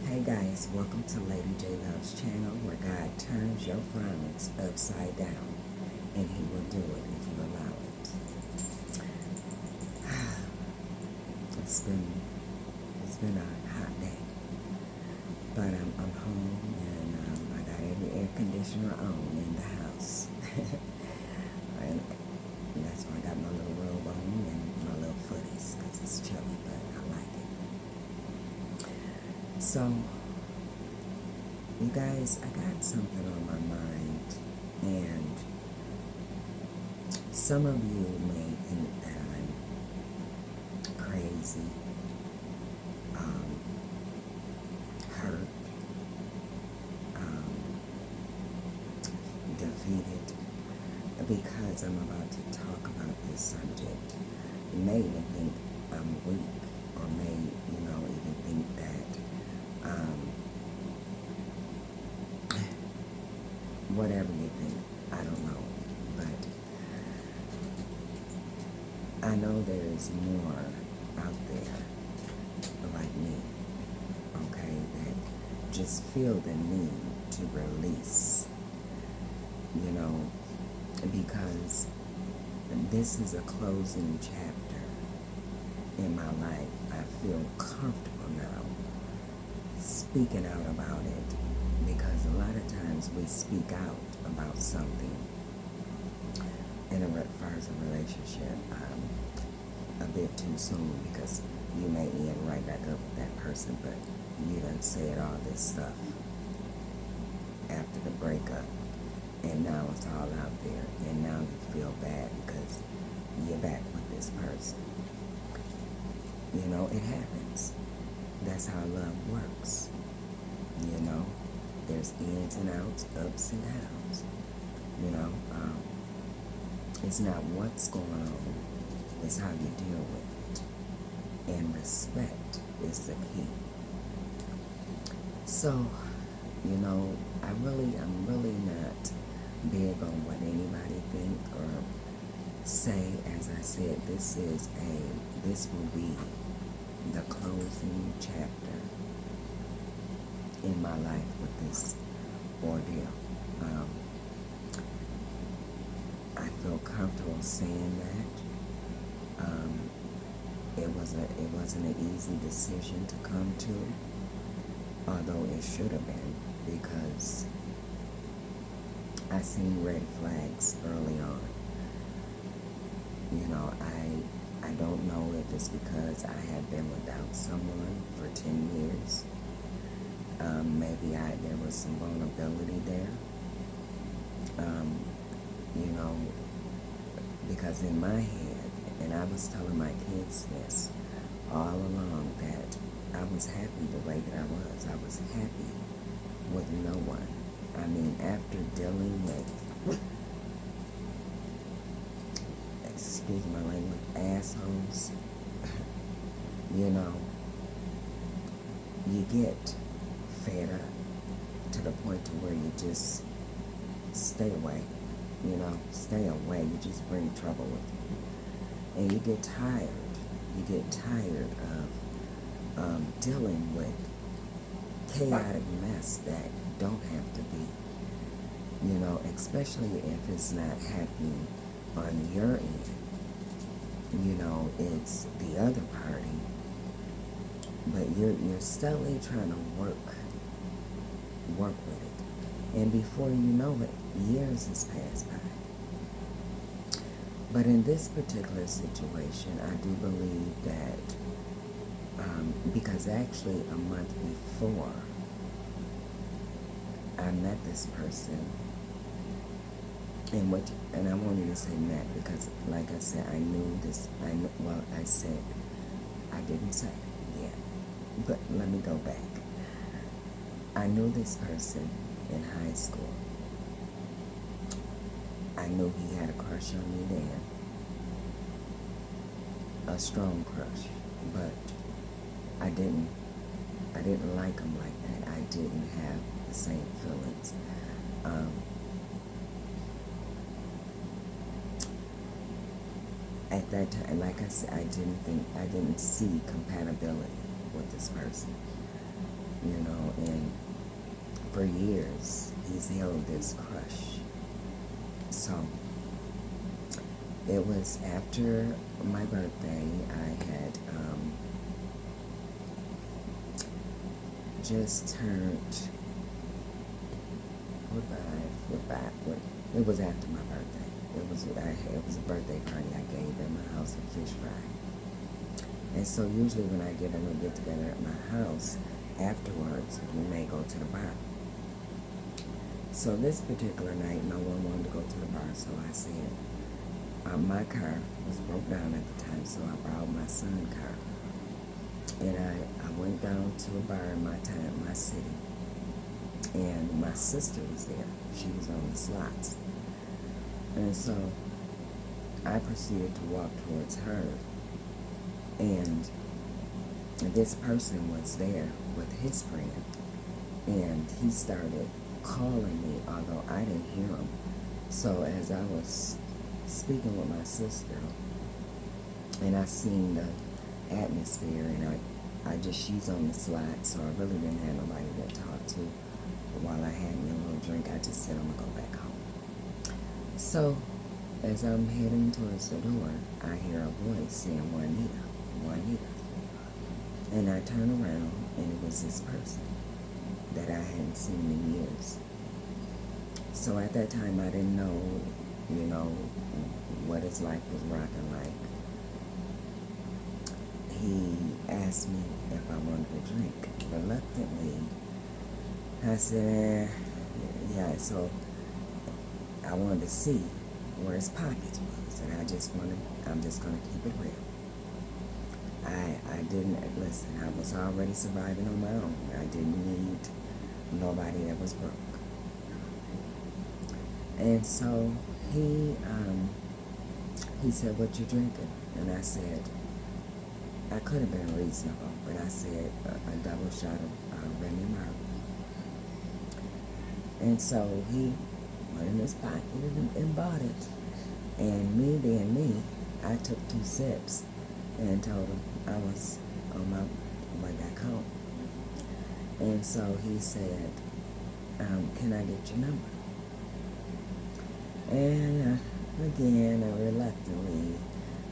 Hey guys, welcome to Lady J Love's channel where God turns your frowns upside down, and He will do it if you allow it. It's been a hot day, but I'm home and I got every air conditioner on in the house, and that's why I got my little robe on and my little footies because it's chilly, but I like it. So, you guys, I got something on my mind, and some of you may think that I'm crazy, hurt, defeated, because I'm about to talk about this subject. You may even think I'm weak, or may, even think that, whatever you think, I don't know, but I know there's more out there like me, okay, that just feel the need to release, because this is a closing chapter in my life. I feel comfortable now speaking out about it, because a lot of times we speak out about something in as far as a relationship a bit too soon, because you may end right back up with that person, but you done said all this stuff after the breakup, and now it's all out there, and now you feel bad because you're back with this person. It happens. That's how love works. There's ins and outs, ups and downs. It's not what's going on, it's how you deal with it. And respect is the key. So, I'm really not big on what anybody think or say. As I said, this will be the closing chapter in my life with this ordeal. I feel comfortable saying that. It wasn't an easy decision to come to, although it should have been, because I seen red flags early on. I don't know if it's because I had been without someone for 10 years. Maybe there was some vulnerability there. Because in my head, and I was telling my kids this all along, that I was happy the way that I was. I was happy with no one. I mean, after dealing with, excuse my language, assholes, you get fed up to the point to where you just stay away. Stay away. You just bring trouble with you. And you get tired. You get tired of dealing with chaotic mess that don't have to be. Especially if it's not happening on your end. It's the other party. But you're steadily trying to work with it. And before you know it, years has passed by. But in this particular situation, I do believe that, because actually a month before I met this person, and I won't even say met, because like I said, I knew this, I didn't say, yeah, but let me go back. I knew this person in high school. I knew he had a crush on me then, a strong crush, but I didn't like him like that. I didn't have the same feelings. At that time, like I said, I didn't see compatibility with this person. and for years he's held this crush. So it was after my birthday. I had just turned it was after my birthday. It was a birthday party I gave at my house at Fish Fry. And so usually when I get a little get together at my house, afterwards we may go to the bar. So this particular night, no one wanted to go to the bar, so I said, my car was broke down at the time, so I borrowed my son's car. And I went down to a bar in my city. And my sister was there. She was on the slots. And so I proceeded to walk towards her. And this person was there with his friend. And he started calling me, although I didn't hear him. So as I was speaking with my sister, and I seen the atmosphere, and she's on the slide, so I really didn't have nobody to talk to. While I had me a little drink, I just said I'm gonna go back home. So as I'm heading towards the door, I hear a voice saying, Juanita, Juanita. And I turn around, and it was this person that I hadn't seen in years. So at that time, I didn't know, what his life was rocking like. He asked me if I wanted a drink. Reluctantly, I said, yeah, so I wanted to see where his pockets was, and I'm just going to keep it real. I didn't, listen, I was already surviving on my own. I didn't need nobody that was broke. And so he said, what you drinking? And I said, I could have been reasonable, but I said a double shot of Remy Martin. And so he went in his pocket and bought it. And me being me, I took 2 sips and told him I was on my way back home. And so he said, can I get your number? And again, reluctantly,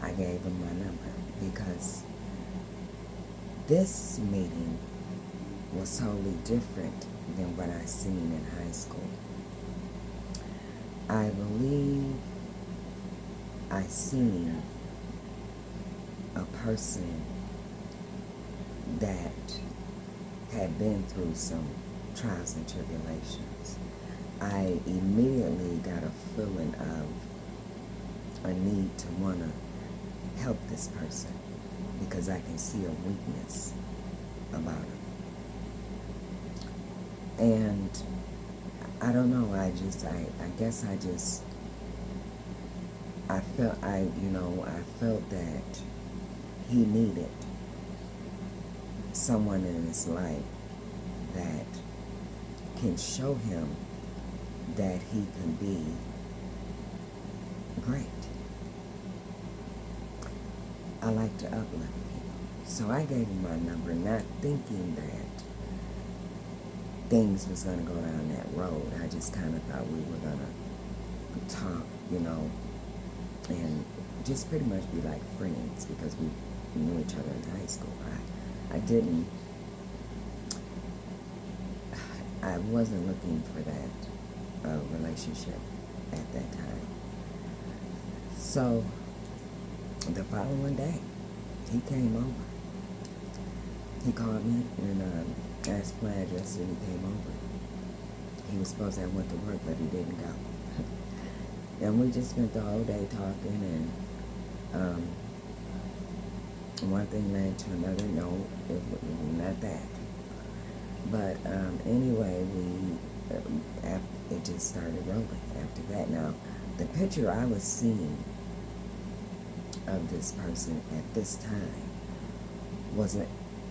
I gave him my number because this meeting was totally different than what I seen in high school. I believe I seen a person that had been through some trials and tribulations. I immediately got a feeling of a need to want to help this person because I can see a weakness about him. And I don't know, I felt that he needed someone in his life that can show him that he can be great. I like to uplift people. So I gave him my number, not thinking that things was going to go down that road. I just kind of thought we were going to talk, and just pretty much be like friends because we knew each other in high school. I wasn't looking for that relationship at that time. So the following day, he came over. He called me and asked for my address, and he came over. He was supposed to have went to work, but he didn't go. And we just spent the whole day talking, and one thing led to another. No, not that. But anyway, it just started rolling after that. Now, the picture I was seeing of this person at this time wasn't,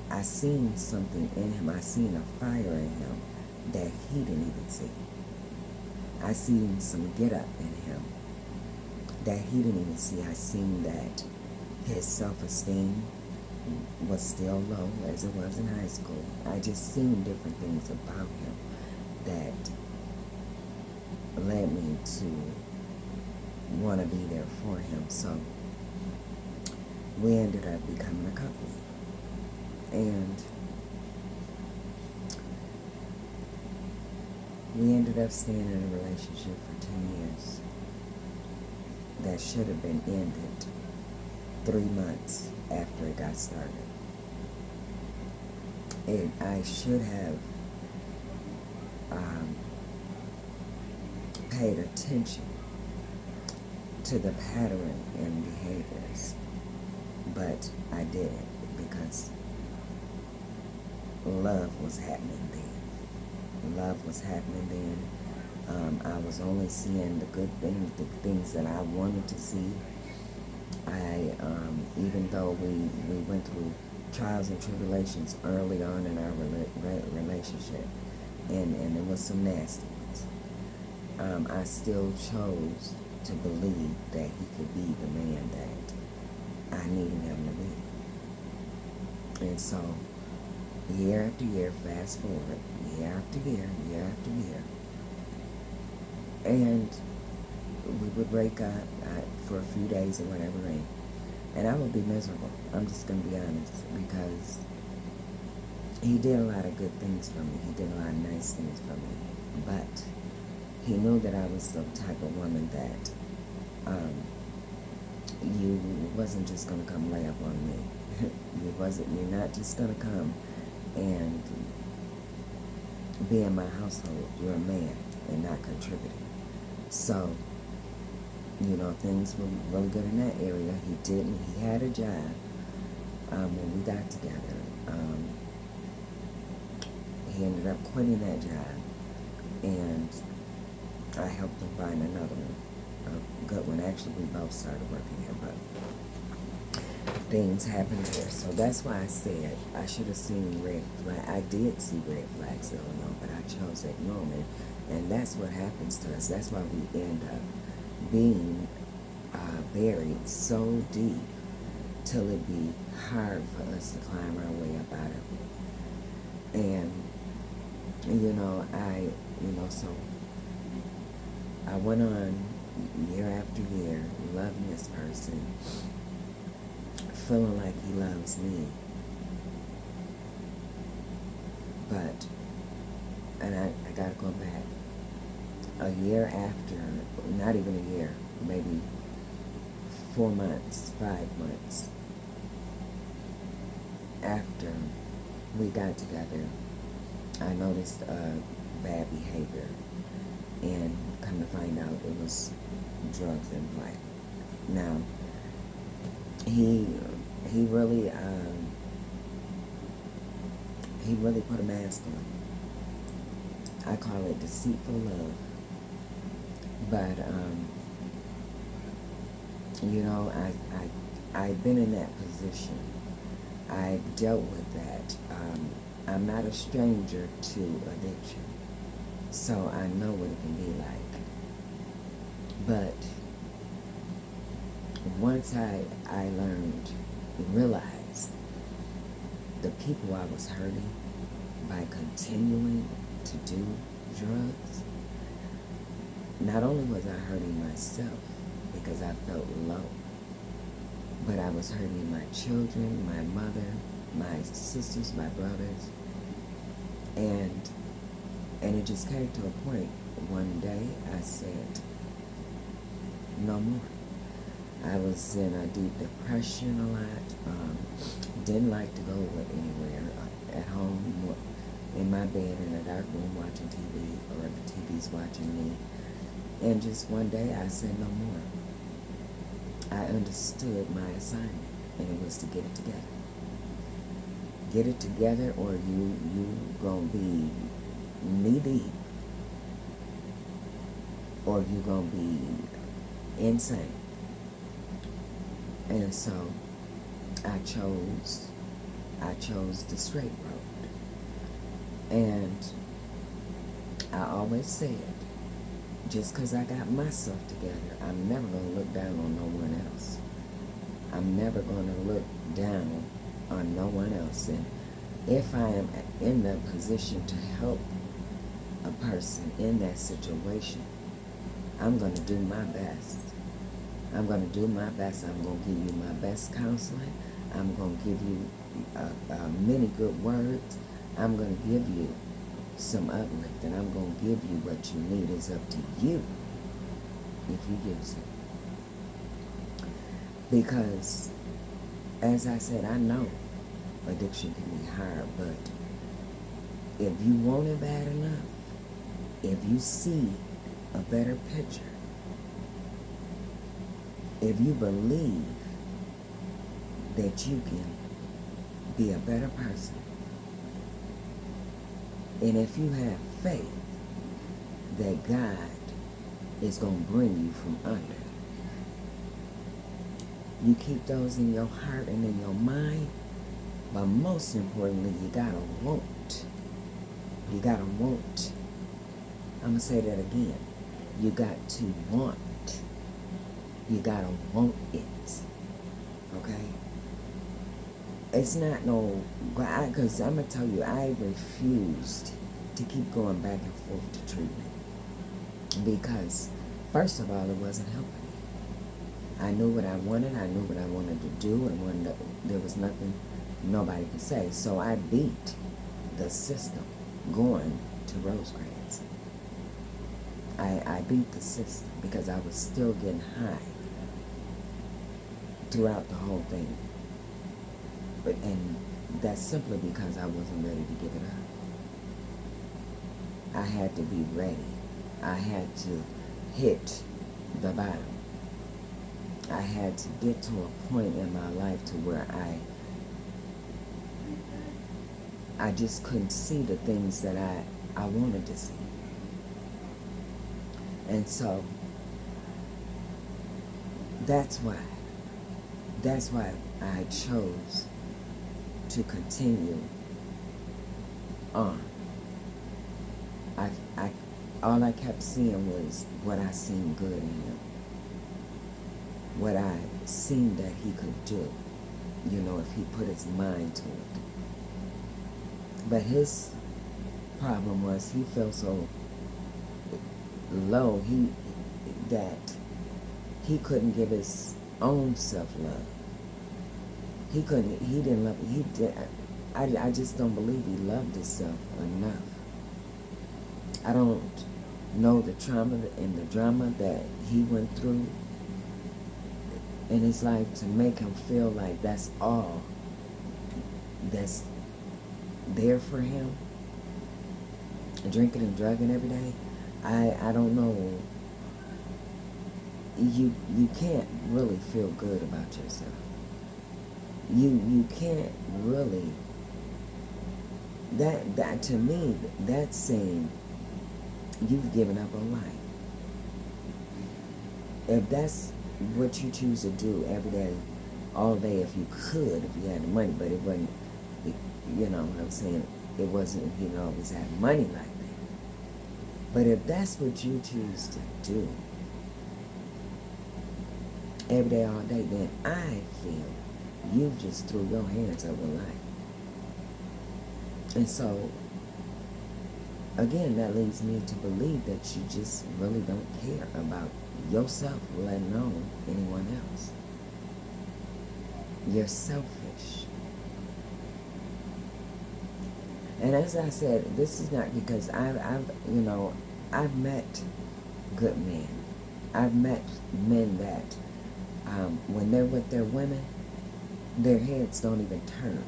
I seen something in him. I seen a fire in him that he didn't even see. I seen some get up in him that he didn't even see. I seen that his self-esteem was still low as it was in high school. I just seen different things about him that led me to want to be there for him. So we ended up becoming a couple. And we ended up staying in a relationship for 10 years that should have been ended 3 months after it got started. And I should have paid attention to the pattern and behaviors, but I didn't, because love was happening then. Love was happening then. I was only seeing the good things, the things that I wanted to see. Even though we went through trials and tribulations early on in our relationship, and there was some nasty ones, I still chose to believe that he could be the man that I needed him to be. And so, year after year, fast forward, year after year, year after year, and we would break up for a few days or whatever, and I would be miserable. I'm just going to be honest, because he did a lot of good things for me. He did a lot of nice things for me, but he knew that I was the type of woman that you wasn't just going to come lay up on me. You're not just going to come and be in my household. You're a man and not contributing. So, things were really good in that area. He had a job when we got together. He ended up quitting that job, and I helped him find another one, a good one. Actually, we both started working here, but things happened there. So that's why I said I should have seen red flags. I did see red flags early on, but I chose to ignore them. And that's what happens to us. That's why we end up being buried so deep till it be hard for us to climb our way up out of it. And so I went on year after year loving this person, feeling like he loves me. But, and I gotta go back, a year after, not even a year, maybe 4 months, 5 months after we got together, I noticed bad behavior, and come to find out it was drugs in play. Now, he really put a mask on. I call it deceitful love. But I've been in that position. I've dealt with that. I'm not a stranger to addiction, so I know what it can be like. But once I realized the people I was hurting by continuing to do drugs, not only was I hurting myself because I felt low, but I was hurting my children, my mother, my sisters, my brothers, and it just came to a point. One day I said, no more. I was in a deep depression a lot. Didn't like to go anywhere. At home, in my bed in a dark room watching TV, or the TV's watching me. And just one day I said no more. I understood my assignment, and it was to get it together. Get it together, or you gonna be knee deep, or you gonna be insane. And so I chose the straight road. And I always said, just because I got myself together, I'm never going to look down on no one else. I'm never going to look down or no one else. And if I am in the position to help a person in that situation, I'm going to do my best. I'm going to do my best. I'm going to give you my best counseling. I'm going to give you many good words. I'm going to give you some uplift, and I'm going to give you what you need. It's up to you if you use it. Because, as I said, I know addiction can be hard, but if you want it bad enough, if you see a better picture, if you believe that you can be a better person, and if you have faith that God is going to bring you from under, you keep those in your heart and in your mind, but most importantly, you gotta want. You gotta want. I'm gonna say that again. You got to want. You gotta want it. Okay? It's not no, because I'm gonna tell you, I refused to keep going back and forth to treatment. Because, first of all, it wasn't helping me. I knew what I wanted. I knew what I wanted to do, and there was nothing nobody could say. So I beat the system going to Rosecrans. I beat the system because I was still getting high throughout the whole thing. And that's simply because I wasn't ready to give it up. I had to be ready. I had to hit the bottom. I had to get to a point in my life to where I just couldn't see the things that I wanted to see. And so that's why I chose to continue on. All I kept seeing was what I seen good in him, what I seen that he could do, if he put his mind to it. But his problem was he felt so low that he couldn't give his own self-love. He didn't love it. I just don't believe he loved himself enough. I don't know the trauma and the drama that he went through in his life to make him feel like that's all that's there for him. Drinking and drugging every day. I don't know. You can't really feel good about yourself. You can't really. That to me, that's saying you've given up on life. If that's what you choose to do every day, all day, if you could, if you had the money, but it wasn't, you know what I'm saying, it wasn't, he didn't always have money like that. But if that's what you choose to do every day, all day, then I feel you just threw your hands over life. And so, again, that leads me to believe that you just really don't care about yourself, let alone anyone else. You're selfish. And as I said, this is not because I've met good men. I've met men that when they're with their women, their heads don't even turn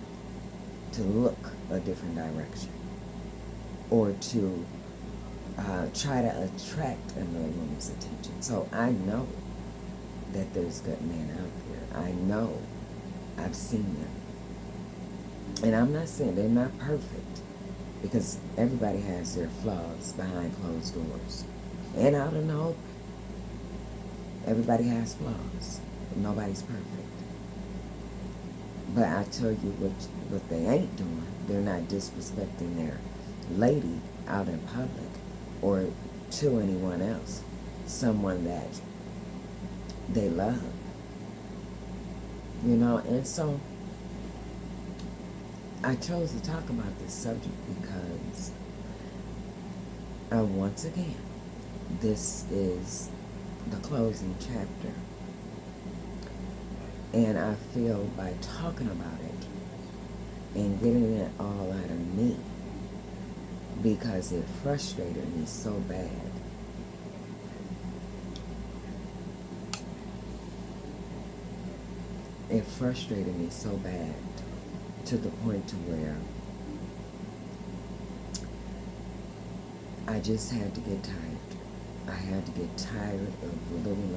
to look a different direction or to try to attract another woman's attention. So I know that there's good men out there. I know. I've seen them. And I'm not saying they're not perfect, because everybody has their flaws behind closed doors and out in the open. Everybody has flaws. Nobody's perfect. But I tell you what they ain't doing. They're not disrespecting their lady out in public or to anyone else, someone that they love. And so I chose to talk about this subject because, once again, this is the closing chapter. And I feel by talking about it and getting it all out of me, because it frustrated me so bad. It frustrated me so bad to the point to where I just had to get tired. I had to get tired of living like